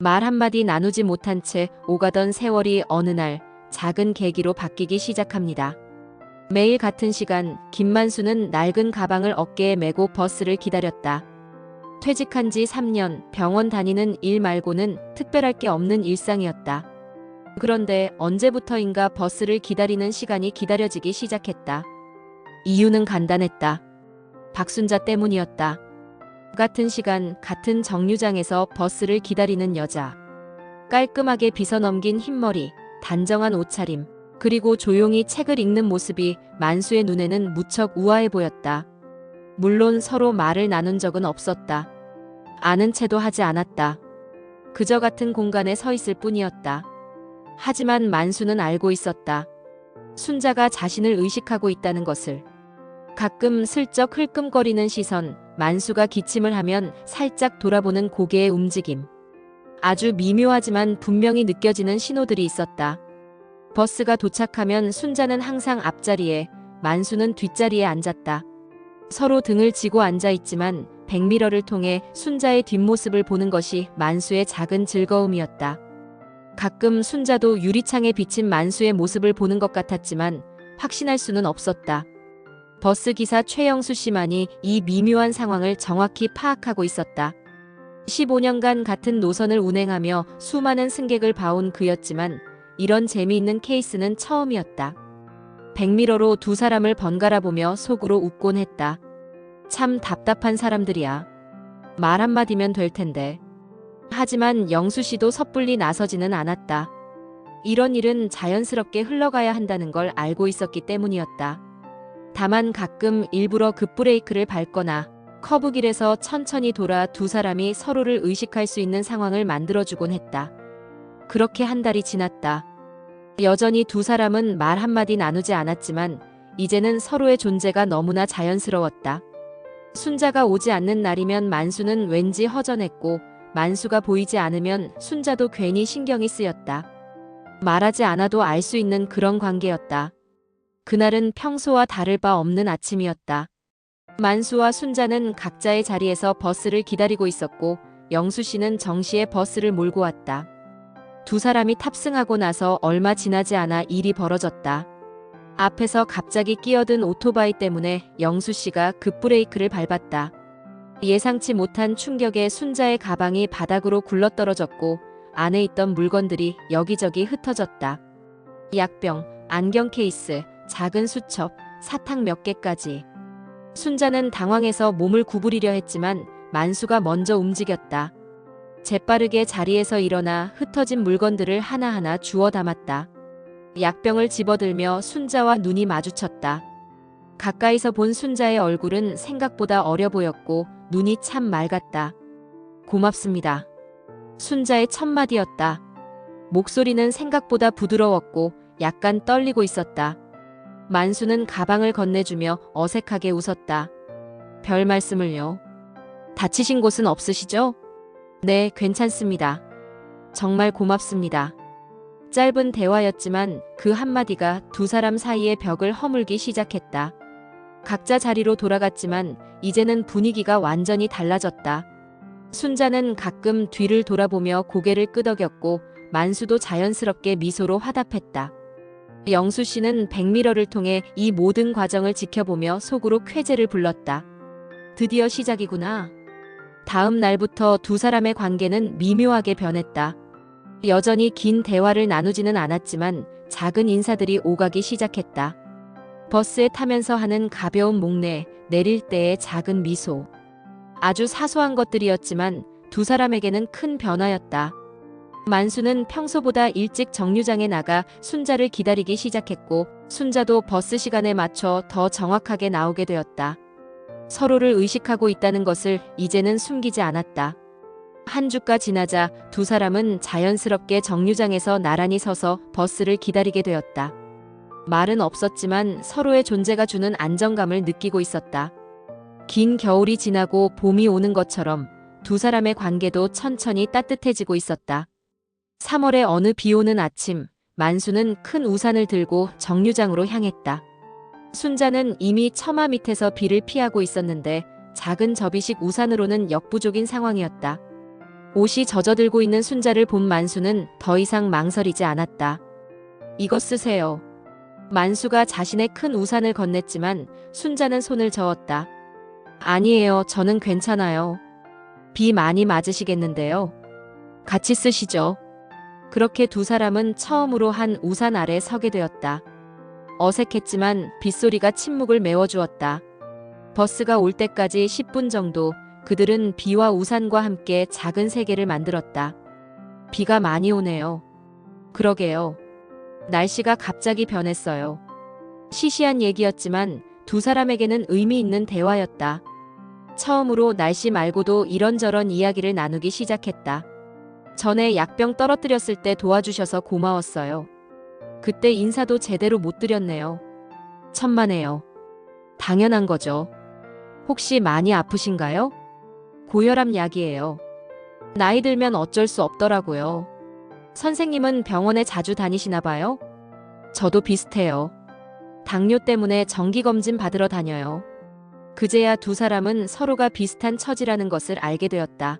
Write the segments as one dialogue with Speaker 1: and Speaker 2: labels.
Speaker 1: 말 한마디 나누지 못한 채 오가던 세월이 어느 날 작은 계기로 바뀌기 시작합니다. 매일 같은 시간, 김만수는 낡은 가방을 어깨에 메고 버스를 기다렸다. 퇴직한 지 3년, 병원 다니는 일 말고는 특별할 게 없는 일상이었다. 그런데 언제부터인가 버스를 기다리는 시간이 기다려지기 시작했다. 이유는 간단했다. 박순자 때문이었다. 같은 시간, 같은 정류장에서 버스를 기다리는 여자. 깔끔하게 빗어넘긴 흰머리, 단정한 옷차림, 그리고 조용히 책을 읽는 모습이 만수의 눈에는 무척 우아해 보였다. 물론 서로 말을 나눈 적은 없었다. 아는 체도 하지 않았다. 그저 같은 공간에 서 있을 뿐이었다. 하지만 만수는 알고 있었다. 순자가 자신을 의식하고 있다는 것을. 가끔 슬쩍 흘끔거리는 시선, 만수가 기침을 하면 살짝 돌아보는 고개의 움직임. 아주 미묘하지만 분명히 느껴지는 신호들이 있었다. 버스가 도착하면 순자는 항상 앞자리에, 만수는 뒷자리에 앉았다. 서로 등을 지고 앉아 있지만 백미러를 통해 순자의 뒷모습을 보는 것이 만수의 작은 즐거움이었다. 가끔 순자도 유리창에 비친 만수의 모습을 보는 것 같았지만 확신할 수는 없었다. 버스 기사 최영수 씨만이 이 미묘한 상황을 정확히 파악하고 있었다. 15년간 같은 노선을 운행하며 수많은 승객을 봐온 그였지만 이런 재미있는 케이스는 처음이었다. 백미러로 두 사람을 번갈아 보며 속으로 웃곤 했다. 참 답답한 사람들이야. 말 한마디면 될 텐데. 하지만 영수 씨도 섣불리 나서지는 않았다. 이런 일은 자연스럽게 흘러가야 한다는 걸 알고 있었기 때문이었다. 다만 가끔 일부러 급브레이크를 밟거나 커브길에서 천천히 돌아 두 사람이 서로를 의식할 수 있는 상황을 만들어주곤 했다. 그렇게 한 달이 지났다. 여전히 두 사람은 말 한마디 나누지 않았지만 이제는 서로의 존재가 너무나 자연스러웠다. 순자가 오지 않는 날이면 만수는 왠지 허전했고 만수가 보이지 않으면 순자도 괜히 신경이 쓰였다. 말하지 않아도 알 수 있는 그런 관계였다. 그날은 평소와 다를 바 없는 아침이었다. 만수와 순자는 각자의 자리에서 버스를 기다리고 있었고 영수 씨는 정시에 버스를 몰고 왔다. 두 사람이 탑승하고 나서 얼마 지나지 않아 일이 벌어졌다. 앞에서 갑자기 끼어든 오토바이 때문에 영수 씨가 급브레이크를 밟았다. 예상치 못한 충격에 순자의 가방이 바닥으로 굴러떨어졌고 안에 있던 물건들이 여기저기 흩어졌다. 약병, 안경 케이스, 작은 수첩, 사탕 몇 개까지. 순자는 당황해서 몸을 구부리려 했지만 만수가 먼저 움직였다. 재빠르게 자리에서 일어나 흩어진 물건들을 하나하나 주워 담았다. 약병을 집어들며 순자와 눈이 마주쳤다. 가까이서 본 순자의 얼굴은 생각보다 어려 보였고 눈이 참 맑았다. 고맙습니다. 순자의 첫 마디였다. 목소리는 생각보다 부드러웠고 약간 떨리고 있었다. 만수는 가방을 건네주며 어색하게 웃었다. 별 말씀을요. 다치신 곳은 없으시죠? 네, 괜찮습니다. 정말 고맙습니다. 짧은 대화였지만 그 한마디가 두 사람 사이의 벽을 허물기 시작했다. 각자 자리로 돌아갔지만 이제는 분위기가 완전히 달라졌다. 순자는 가끔 뒤를 돌아보며 고개를 끄덕였고 만수도 자연스럽게 미소로 화답했다. 영수 씨는 백미러를 통해 이 모든 과정을 지켜보며 속으로 쾌재를 불렀다. 드디어 시작이구나. 다음 날부터 두 사람의 관계는 미묘하게 변했다. 여전히 긴 대화를 나누지는 않았지만 작은 인사들이 오가기 시작했다. 버스에 타면서 하는 가벼운 목례, 내릴 때의 작은 미소. 아주 사소한 것들이었지만 두 사람에게는 큰 변화였다. 만수는 평소보다 일찍 정류장에 나가 순자를 기다리기 시작했고 순자도 버스 시간에 맞춰 더 정확하게 나오게 되었다. 서로를 의식하고 있다는 것을 이제는 숨기지 않았다. 한 주가 지나자 두 사람은 자연스럽게 정류장에서 나란히 서서 버스를 기다리게 되었다. 말은 없었지만 서로의 존재가 주는 안정감을 느끼고 있었다. 긴 겨울이 지나고 봄이 오는 것처럼 두 사람의 관계도 천천히 따뜻해지고 있었다. 3월의 어느 비 오는 아침, 만수는 큰 우산을 들고 정류장으로 향했다. 순자는 이미 처마 밑에서 비를 피하고 있었는데 작은 접이식 우산으로는 역부족인 상황이었다. 옷이 젖어들고 있는 순자를 본 만수는 더 이상 망설이지 않았다. 이거 쓰세요. 만수가 자신의 큰 우산을 건넸지만 순자는 손을 저었다. 아니에요. 저는 괜찮아요. 비 많이 맞으시겠는데요. 같이 쓰시죠. 그렇게 두 사람은 처음으로 한 우산 아래 서게 되었다. 어색했지만 빗소리가 침묵을 메워주었다. 버스가 올 때까지 10분 정도 그들은 비와 우산과 함께 작은 세계를 만들었다. 비가 많이 오네요. 그러게요. 날씨가 갑자기 변했어요. 시시한 얘기였지만 두 사람에게는 의미 있는 대화였다. 처음으로 날씨 말고도 이런저런 이야기를 나누기 시작했다. 전에 약병 떨어뜨렸을 때 도와주셔서 고마웠어요. 그때 인사도 제대로 못 드렸네요. 천만에요. 당연한 거죠. 혹시 많이 아프신가요? 고혈압 약이에요. 나이 들면 어쩔 수 없더라고요. 선생님은 병원에 자주 다니시나 봐요? 저도 비슷해요. 당뇨 때문에 정기검진 받으러 다녀요. 그제야 두 사람은 서로가 비슷한 처지라는 것을 알게 되었다.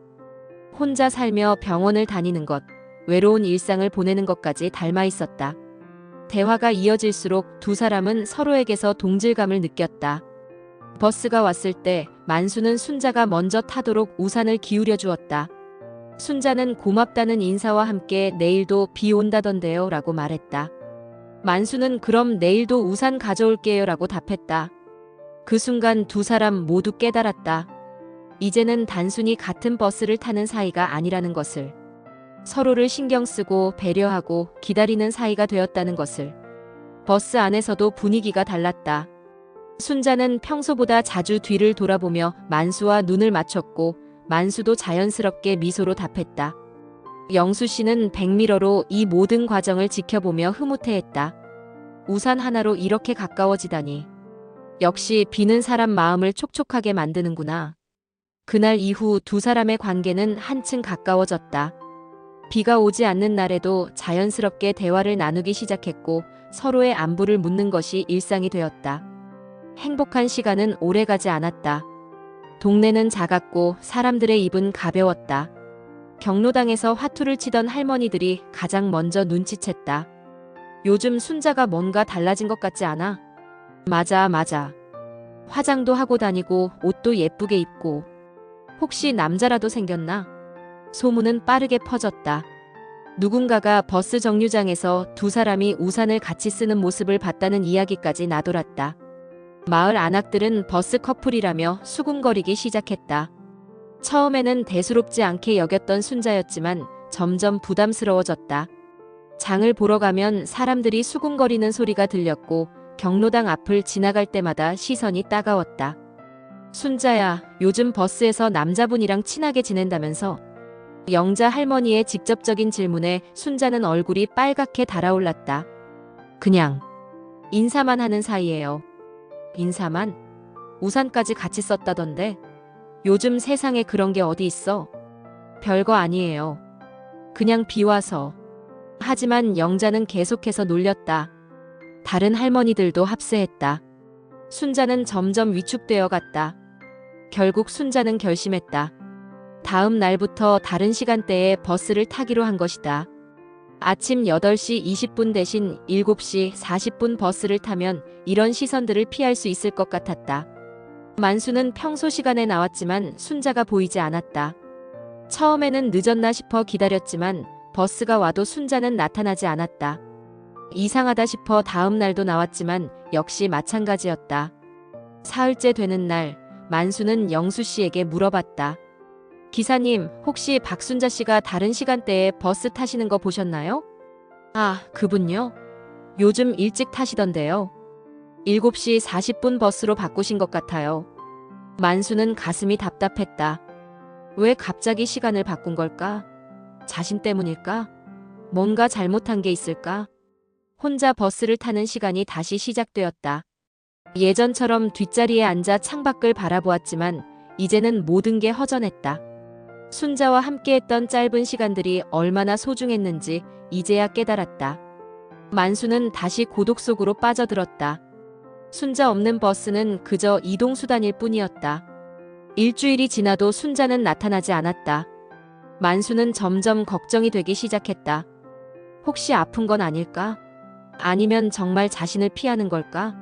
Speaker 1: 혼자 살며 병원을 다니는 것, 외로운 일상을 보내는 것까지 닮아 있었다. 대화가 이어질수록 두 사람은 서로에게서 동질감을 느꼈다. 버스가 왔을 때 만수는 순자가 먼저 타도록 우산을 기울여 주었다. 순자는 고맙다는 인사와 함께 내일도 비 온다던데요 라고 말했다. 만수는 그럼 내일도 우산 가져올게요 라고 답했다. 그 순간 두 사람 모두 깨달았다. 이제는 단순히 같은 버스를 타는 사이가 아니라는 것을. 서로를 신경 쓰고 배려하고 기다리는 사이가 되었다는 것을. 버스 안에서도 분위기가 달랐다. 순자는 평소보다 자주 뒤를 돌아보며 만수와 눈을 맞췄고 만수도 자연스럽게 미소로 답했다. 영수 씨는 백미러로 이 모든 과정을 지켜보며 흐뭇해했다. 우산 하나로 이렇게 가까워지다니. 역시 비는 사람 마음을 촉촉하게 만드는구나. 그날 이후 두 사람의 관계는 한층 가까워졌다. 비가 오지 않는 날에도 자연스럽게 대화를 나누기 시작했고 서로의 안부를 묻는 것이 일상이 되었다. 행복한 시간은 오래가지 않았다. 동네는 작았고 사람들의 입은 가벼웠다. 경로당에서 화투를 치던 할머니들이 가장 먼저 눈치챘다. 요즘 순자가 뭔가 달라진 것 같지 않아? 맞아. 화장도 하고 다니고 옷도 예쁘게 입고. 혹시 남자라도 생겼나? 소문은 빠르게 퍼졌다. 누군가가 버스 정류장에서 두 사람이 우산을 같이 쓰는 모습을 봤다는 이야기까지 나돌았다. 마을 안악들은 버스 커플이라며 수군거리기 시작했다. 처음에는 대수롭지 않게 여겼던 순자였지만 점점 부담스러워졌다. 장을 보러 가면 사람들이 수군거리는 소리가 들렸고 경로당 앞을 지나갈 때마다 시선이 따가웠다. 순자야, 요즘 버스에서 남자분이랑 친하게 지낸다면서? 영자 할머니의 직접적인 질문에 순자는 얼굴이 빨갛게 달아올랐다. 그냥 인사만 하는 사이예요. 인사만? 우산까지 같이 썼다던데? 요즘 세상에 그런 게 어디 있어? 별거 아니에요. 그냥 비 와서. 하지만 영자는 계속해서 놀렸다. 다른 할머니들도 합세했다. 순자는 점점 위축되어 갔다. 결국 순자는 결심했다. 다음 날부터 다른 시간대에 버스를 타기로 한 것이다. 아침 8시 20분 대신 7시 40분 버스를 타면 이런 시선들을 피할 수 있을 것 같았다. 만수는 평소 시간에 나왔지만 순자가 보이지 않았다. 처음에는 늦었나 싶어 기다렸지만 버스가 와도 순자는 나타나지 않았다. 이상하다 싶어 다음 날도 나왔지만 역시 마찬가지였다. 사흘째 되는 날, 만수는 영수 씨에게 물어봤다. 기사님, 혹시 박순자 씨가 다른 시간대에 버스 타시는 거 보셨나요? 아, 그분요? 요즘 일찍 타시던데요. 7시 40분 버스로 바꾸신 것 같아요. 만수는 가슴이 답답했다. 왜 갑자기 시간을 바꾼 걸까? 자신 때문일까? 뭔가 잘못한 게 있을까? 혼자 버스를 타는 시간이 다시 시작되었다. 예전처럼 뒷자리에 앉아 창밖을 바라보았지만 이제는 모든 게 허전했다. 순자와 함께했던 짧은 시간들이 얼마나 소중했는지 이제야 깨달았다. 만수는 다시 고독 속으로 빠져들었다. 순자 없는 버스는 그저 이동수단일 뿐이었다. 일주일이 지나도 순자는 나타나지 않았다. 만수는 점점 걱정이 되기 시작했다. 혹시 아픈 건 아닐까? 아니면 정말 자신을 피하는 걸까?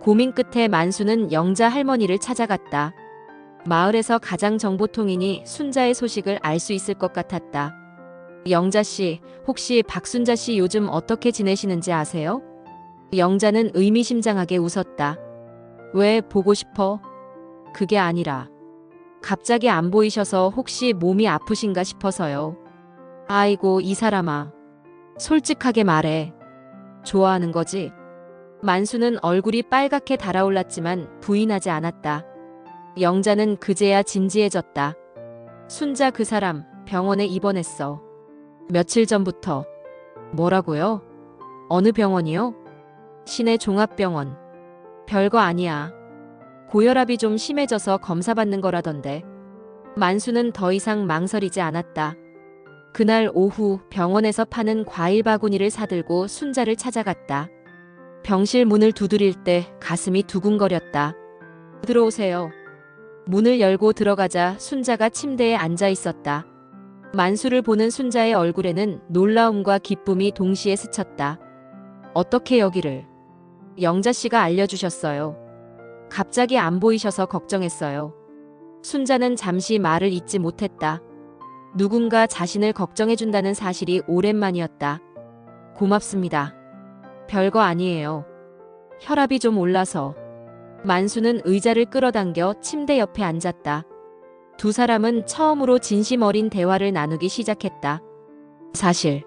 Speaker 1: 고민 끝에 만수는 영자 할머니를 찾아갔다. 마을에서 가장 정보통이니 순자의 소식을 알 수 있을 것 같았다. 영자 씨, 혹시 박순자 씨 요즘 어떻게 지내시는지 아세요? 영자는 의미심장하게 웃었다. 왜 보고 싶어? 그게 아니라 갑자기 안 보이셔서 혹시 몸이 아프신가 싶어서요. 아이고 이 사람아. 솔직하게 말해. 좋아하는 거지? 만수는 얼굴이 빨갛게 달아올랐지만 부인하지 않았다. 영자는 그제야 진지해졌다. 순자 그 사람 병원에 입원했어. 며칠 전부터. 뭐라고요? 어느 병원이요? 시내 종합병원. 별거 아니야. 고혈압이 좀 심해져서 검사받는 거라던데. 만수는 더 이상 망설이지 않았다. 그날 오후 병원에서 파는 과일 바구니를 사들고 순자를 찾아갔다. 병실 문을 두드릴 때 가슴이 두근거렸다. 들어오세요. 문을 열고 들어가자 순자가 침대에 앉아 있었다. 만수를 보는 순자의 얼굴에는 놀라움과 기쁨이 동시에 스쳤다. 어떻게 여기를? 영자 씨가 알려주셨어요. 갑자기 안 보이셔서 걱정했어요. 순자는 잠시 말을 잇지 못했다. 누군가 자신을 걱정해준다는 사실이 오랜만이었다. 고맙습니다. 별거 아니에요. 혈압이 좀 올라서. 만수는 의자를 끌어당겨 침대 옆에 앉았다. 두 사람은 처음으로 진심 어린 대화를 나누기 시작했다. 사실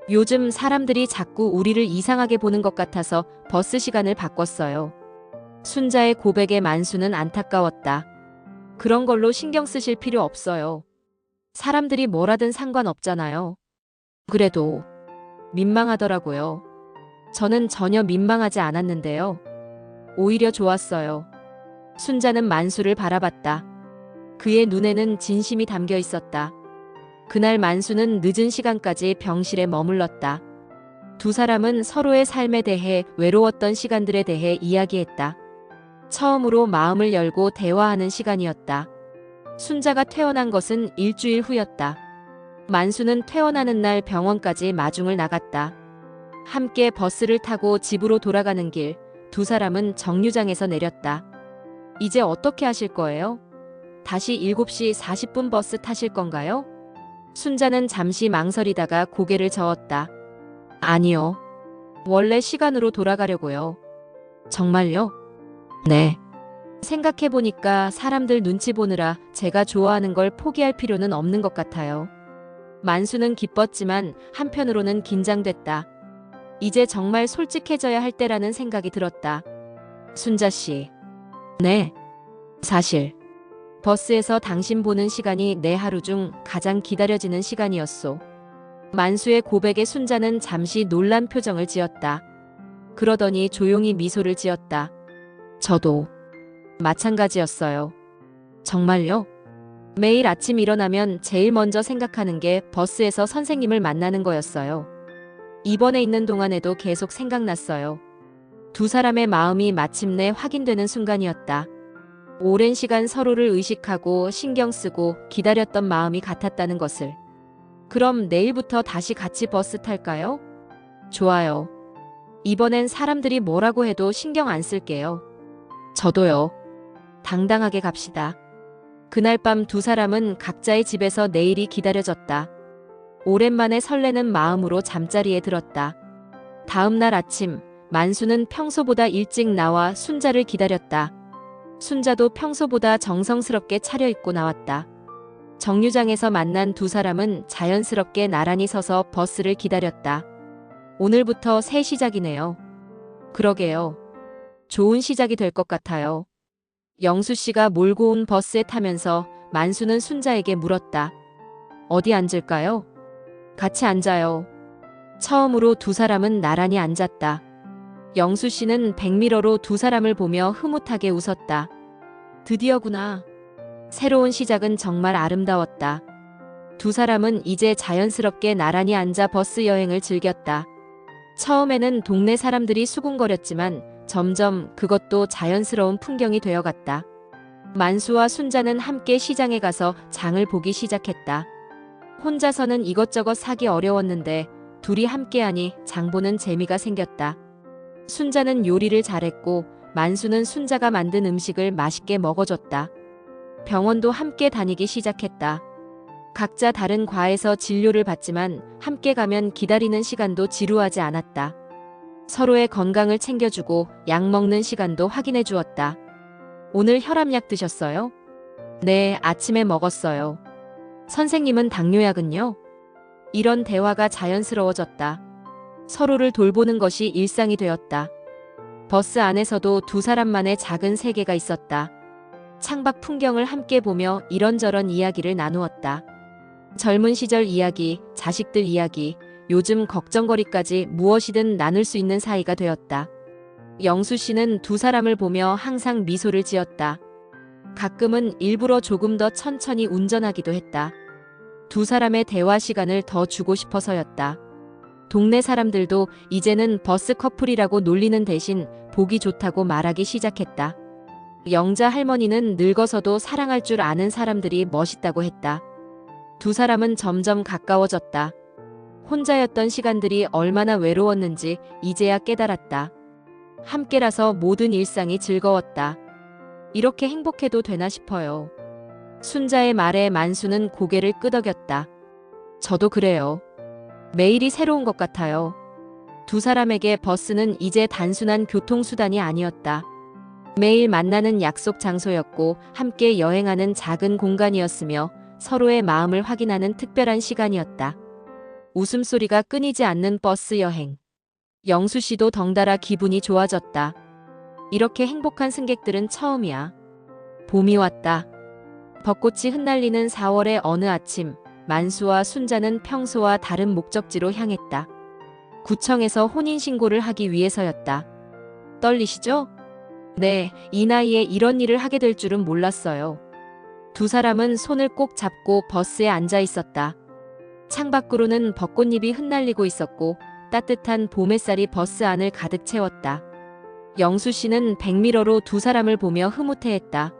Speaker 1: 요즘 사람들이 자꾸 우리를 이상하게 보는 것 같아서 버스 시간을 바꿨어요. 순자의 고백에 만수는 안타까웠다. 그런 걸로 신경 쓰실 필요 없어요. 사람들이 뭐라든 상관없잖아요. 그래도 민망하더라고요. 저는 전혀 민망하지 않았는데요. 오히려 좋았어요. 순자는 만수를 바라봤다. 그의 눈에는 진심이 담겨 있었다. 그날 만수는 늦은 시간까지 병실에 머물렀다. 두 사람은 서로의 삶에 대해, 외로웠던 시간들에 대해 이야기했다. 처음으로 마음을 열고 대화하는 시간이었다. 순자가 퇴원한 것은 일주일 후였다. 만수는 퇴원하는 날 병원까지 마중을 나갔다. 함께 버스를 타고 집으로 돌아가는 길, 두 사람은 정류장에서 내렸다. 이제 어떻게 하실 거예요? 다시 7시 40분 버스 타실 건가요? 순자는 잠시 망설이다가 고개를 저었다. 아니요. 원래 시간으로 돌아가려고요. 정말요? 네. 생각해보니까 사람들 눈치 보느라 제가 좋아하는 걸 포기할 필요는 없는 것 같아요. 만수는 기뻤지만 한편으로는 긴장됐다. 이제 정말 솔직해져야 할 때라는 생각이 들었다. 순자 씨. 네. 사실 버스에서 당신 보는 시간이 내 하루 중 가장 기다려지는 시간이었소. 만수의 고백에 순자는 잠시 놀란 표정을 지었다. 그러더니 조용히 미소를 지었다. 저도 마찬가지였어요. 정말요? 매일 아침 일어나면 제일 먼저 생각하는 게 버스에서 선생님을 만나는 거였어요. 입원해 있는 동안에도 계속 생각났어요. 두 사람의 마음이 마침내 확인되는 순간이었다. 오랜 시간 서로를 의식하고 신경 쓰고 기다렸던 마음이 같았다는 것을. 그럼 내일부터 다시 같이 버스 탈까요? 좋아요. 이번엔 사람들이 뭐라고 해도 신경 안 쓸게요. 저도요. 당당하게 갑시다. 그날 밤 두 사람은 각자의 집에서 내일이 기다려졌다. 오랜만에 설레는 마음으로 잠자리에 들었다. 다음 날 아침, 만수는 평소보다 일찍 나와 순자를 기다렸다. 순자도 평소보다 정성스럽게 차려입고 나왔다. 정류장에서 만난 두 사람은 자연스럽게 나란히 서서 버스를 기다렸다. 오늘부터 새 시작이네요. 그러게요. 좋은 시작이 될 것 같아요. 영수 씨가 몰고 온 버스에 타면서 만수는 순자에게 물었다. 어디 앉을까요? 같이 앉아요. 처음으로 두 사람은 나란히 앉았다. 영수 씨는 백미러로 두 사람을 보며 흐뭇하게 웃었다. 드디어구나. 새로운 시작은 정말 아름다웠다. 두 사람은 이제 자연스럽게 나란히 앉아 버스 여행을 즐겼다. 처음에는 동네 사람들이 수군거렸지만 점점 그것도 자연스러운 풍경이 되어갔다. 만수와 순자는 함께 시장에 가서 장을 보기 시작했다. 혼자서는 이것저것 사기 어려웠는데 둘이 함께하니 장보는 재미가 생겼다. 순자는 요리를 잘했고 만수는 순자가 만든 음식을 맛있게 먹어줬다. 병원도 함께 다니기 시작했다. 각자 다른 과에서 진료를 받지만 함께 가면 기다리는 시간도 지루하지 않았다. 서로의 건강을 챙겨주고 약 먹는 시간도 확인해 주었다. 오늘 혈압약 드셨어요? 네, 아침에 먹었어요. 선생님은 당뇨약은요? 이런 대화가 자연스러워졌다. 서로를 돌보는 것이 일상이 되었다. 버스 안에서도 두 사람만의 작은 세계가 있었다. 창밖 풍경을 함께 보며 이런저런 이야기를 나누었다. 젊은 시절 이야기, 자식들 이야기, 요즘 걱정거리까지 무엇이든 나눌 수 있는 사이가 되었다. 영수 씨는 두 사람을 보며 항상 미소를 지었다. 가끔은 일부러 조금 더 천천히 운전하기도 했다. 두 사람의 대화 시간을 더 주고 싶어서였다. 동네 사람들도 이제는 버스 커플이라고 놀리는 대신 보기 좋다고 말하기 시작했다. 영자 할머니는 늙어서도 사랑할 줄 아는 사람들이 멋있다고 했다. 두 사람은 점점 가까워졌다. 혼자였던 시간들이 얼마나 외로웠는지 이제야 깨달았다. 함께라서 모든 일상이 즐거웠다. 이렇게 행복해도 되나 싶어요. 순자의 말에 만수는 고개를 끄덕였다. 저도 그래요. 매일이 새로운 것 같아요. 두 사람에게 버스는 이제 단순한 교통수단이 아니었다. 매일 만나는 약속 장소였고 함께 여행하는 작은 공간이었으며 서로의 마음을 확인하는 특별한 시간이었다. 웃음소리가 끊이지 않는 버스 여행. 영수 씨도 덩달아 기분이 좋아졌다. 이렇게 행복한 승객들은 처음이야. 봄이 왔다. 벚꽃이 흩날리는 4월의 어느 아침, 만수와 순자는 평소와 다른 목적지로 향했다. 구청에서 혼인신고를 하기 위해서였다. 떨리시죠? 네, 이 나이에 이런 일을 하게 될 줄은 몰랐어요. 두 사람은 손을 꼭 잡고 버스에 앉아 있었다. 창밖으로는 벚꽃잎이 흩날리고 있었고 따뜻한 봄 햇살이 버스 안을 가득 채웠다. 영수 씨는 백미러로 두 사람을 보며 흐뭇해했다.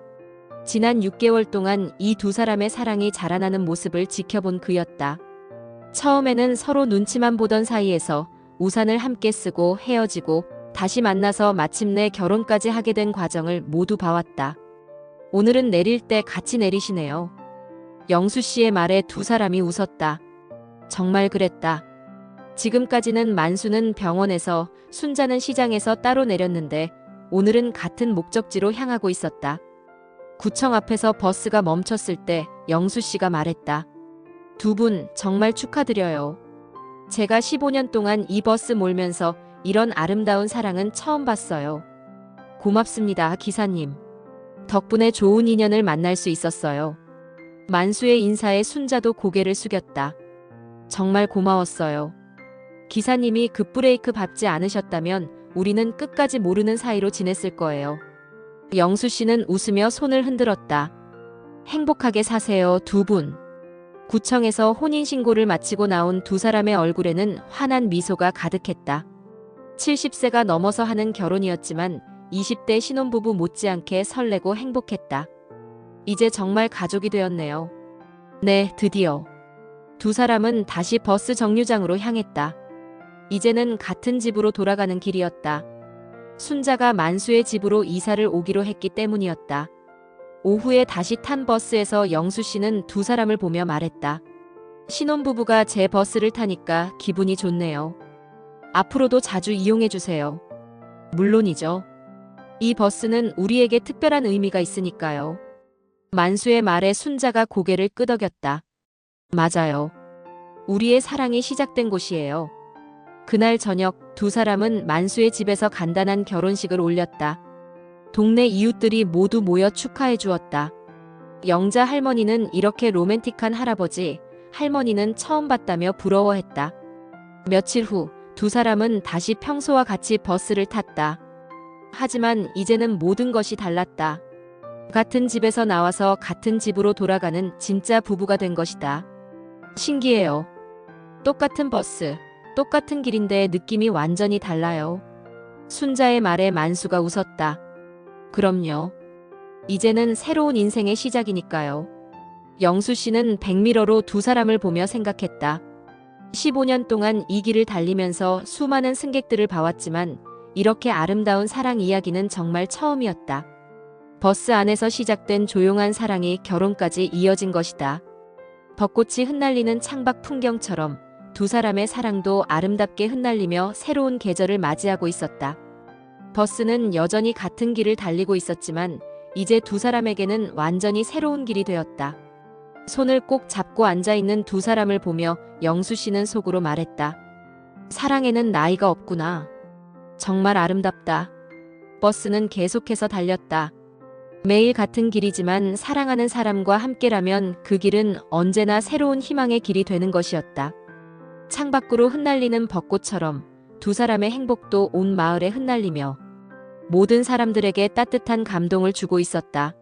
Speaker 1: 지난 6개월 동안 이 두 사람의 사랑이 자라나는 모습을 지켜본 그였다. 처음에는 서로 눈치만 보던 사이에서 우산을 함께 쓰고 헤어지고 다시 만나서 마침내 결혼까지 하게 된 과정을 모두 봐왔다. 오늘은 내릴 때 같이 내리시네요. 영수 씨의 말에 두 사람이 웃었다. 정말 그랬다. 지금까지는 만수는 병원에서, 순자는 시장에서 따로 내렸는데 오늘은 같은 목적지로 향하고 있었다. 구청 앞에서 버스가 멈췄을 때 영수 씨가 말했다. 두 분 정말 축하드려요. 제가 15년 동안 이 버스 몰면서 이런 아름다운 사랑은 처음 봤어요. 고맙습니다, 기사님. 덕분에 좋은 인연을 만날 수 있었어요. 만수의 인사에 순자도 고개를 숙였다. 정말 고마웠어요. 기사님이 급브레이크 밟지 않으셨다면 우리는 끝까지 모르는 사이로 지냈을 거예요. 영수 씨는 웃으며 손을 흔들었다. 행복하게 사세요, 두 분. 구청에서 혼인신고를 마치고 나온 두 사람의 얼굴에는 환한 미소가 가득했다. 70세가 넘어서 하는 결혼이었지만 20대 신혼부부 못지않게 설레고 행복했다. 이제 정말 가족이 되었네요. 네, 드디어. 두 사람은 다시 버스 정류장으로 향했다. 이제는 같은 집으로 돌아가는 길이었다. 순자가 만수의 집으로 이사를 오기로 했기 때문이었다. 오후에 다시 탄 버스에서 영수 씨는 두 사람을 보며 말했다. 신혼부부가 제 버스를 타니까 기분이 좋네요. 앞으로도 자주 이용해 주세요. 물론이죠. 이 버스는 우리에게 특별한 의미가 있으니까요. 만수의 말에 순자가 고개를 끄덕였다. 맞아요. 우리의 사랑이 시작된 곳이에요. 그날 저녁 두 사람은 만수의 집에서 간단한 결혼식을 올렸다. 동네 이웃들이 모두 모여 축하해 주었다. 영자 할머니는 이렇게 로맨틱한 할아버지, 할머니는 처음 봤다며 부러워했다. 며칠 후 두 사람은 다시 평소와 같이 버스를 탔다. 하지만 이제는 모든 것이 달랐다. 같은 집에서 나와서 같은 집으로 돌아가는 진짜 부부가 된 것이다. 신기해요. 똑같은 버스, 똑같은 길인데 느낌이 완전히 달라요. 순자의 말에 만수가 웃었다. 그럼요. 이제는 새로운 인생의 시작이니까요. 영수 씨는 백미러로 두 사람을 보며 생각했다. 15년 동안 이 길을 달리면서 수많은 승객들을 봐왔지만 이렇게 아름다운 사랑 이야기는 정말 처음이었다. 버스 안에서 시작된 조용한 사랑이 결혼까지 이어진 것이다. 벚꽃이 흩날리는 창밖 풍경처럼 두 사람의 사랑도 아름답게 흩날리며 새로운 계절을 맞이하고 있었다. 버스는 여전히 같은 길을 달리고 있었지만 이제 두 사람에게는 완전히 새로운 길이 되었다. 손을 꼭 잡고 앉아있는 두 사람을 보며 영수 씨는 속으로 말했다. 사랑에는 나이가 없구나. 정말 아름답다. 버스는 계속해서 달렸다. 매일 같은 길이지만 사랑하는 사람과 함께라면 그 길은 언제나 새로운 희망의 길이 되는 것이었다. 창밖으로 흩날리는 벚꽃처럼 두 사람의 행복도 온 마을에 흩날리며 모든 사람들에게 따뜻한 감동을 주고 있었다.